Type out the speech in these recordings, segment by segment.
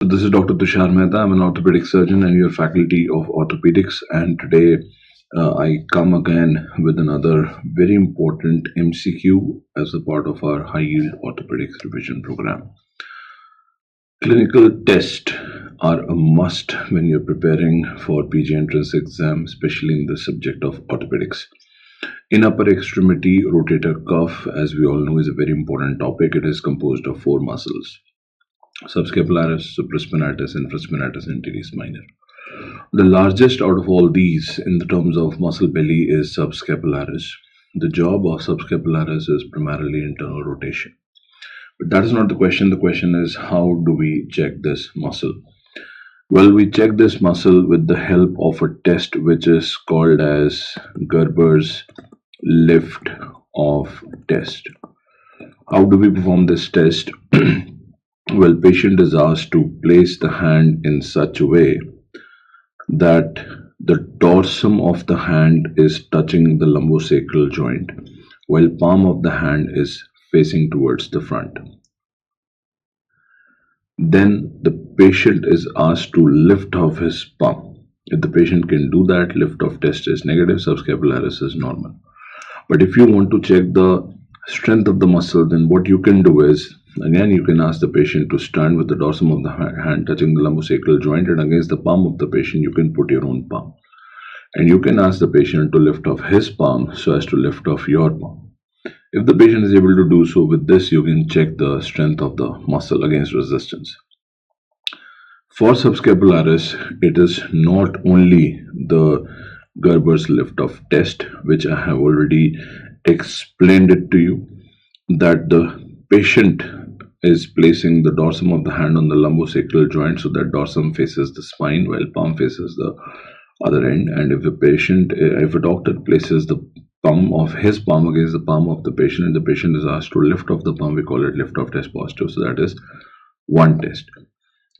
This is Dr. Tushar Mehta. I'm an orthopedic surgeon and your faculty of orthopedics. And today I come again with another very important MCQ as a part of our high yield orthopedics revision program. Clinical tests are a must when you're preparing for PG entrance exam, especially in the subject of orthopedics. In upper extremity rotator cuff, as we all know, is a very important topic. It is composed of four muscles: subscapularis, supraspinatus, infraspinatus, and teres minor. The largest out of all these in the terms of muscle belly is subscapularis. The job of subscapularis is primarily internal rotation. But that is not the question. The question is, how do we check this muscle? Well, we check this muscle with the help of a test which is called as Gerber's lift off test. How do we perform this test? Well, patient is asked to place the hand in such a way that the dorsum of the hand is touching the lumbosacral joint, while palm of the hand is facing towards the front. Then the patient is asked to lift off his palm. If the patient can do that, lift off test is negative, subscapularis is normal. But if you want to check the strength of the muscle, then what you can do is, again, you can ask the patient to stand with the dorsum of the hand touching the lumbosacral joint, and against the palm of the patient, you can put your own palm. And you can ask the patient to lift off his palm so as to lift off your palm. If the patient is able to do so, with this, you can check the strength of the muscle against resistance. For subscapularis, it is not only the Gerber's lift-off test, which I have already explained it to you, that the patient is placing the dorsum of the hand on the lumbosacral joint so that dorsum faces the spine while palm faces the other end. And if a doctor places the palm of his palm against the palm of the patient and the patient is asked to lift off the palm, we call it lift-off test positive. So that is one test.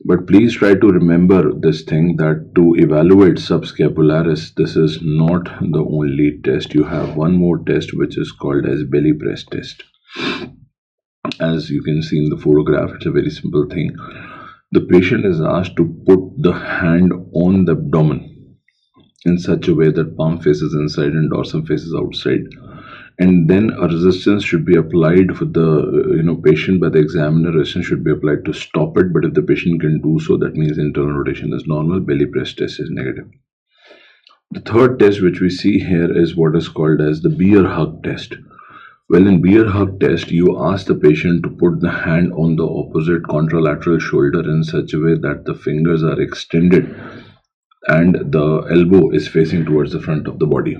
But please try to remember this thing, that to evaluate subscapularis, this is not the only test. You have one more test which is called as belly press test. As you can see in the photograph, it's a very simple thing. The patient is asked to put the hand on the abdomen in such a way that palm faces inside and dorsum faces outside. And then a resistance should be applied for the patient by the examiner. Resistance should be applied to stop it. But if the patient can do so, that means internal rotation is normal, belly press test is negative. The third test which we see here is what is called as the bear hug test. Well, in bear hug test, you ask the patient to put the hand on the opposite contralateral shoulder in such a way that the fingers are extended and the elbow is facing towards the front of the body.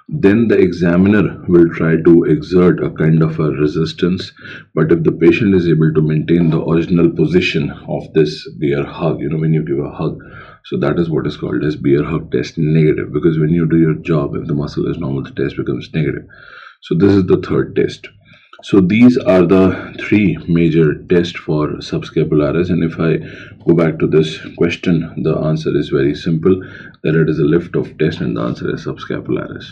Then the examiner will try to exert a kind of a resistance, but if the patient is able to maintain the original position of this bear hug, when you give a hug, so that is what is called as bear hug test negative, because when you do your job, if the muscle is normal, the test becomes negative. So this is the third test. So these are the three major tests for subscapularis, and if I go back to this question, the answer is very simple, that it is a lift-off test, and the answer is subscapularis.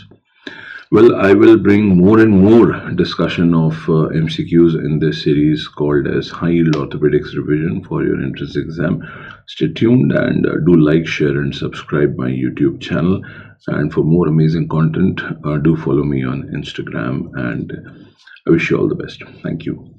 Well, I will bring more and more discussion of MCQs in this series called as High Yield Orthopedics Revision for your entrance exam. Stay tuned and do like, share, and subscribe my YouTube channel. And for more amazing content, do follow me on Instagram, and I wish you all the best. Thank you.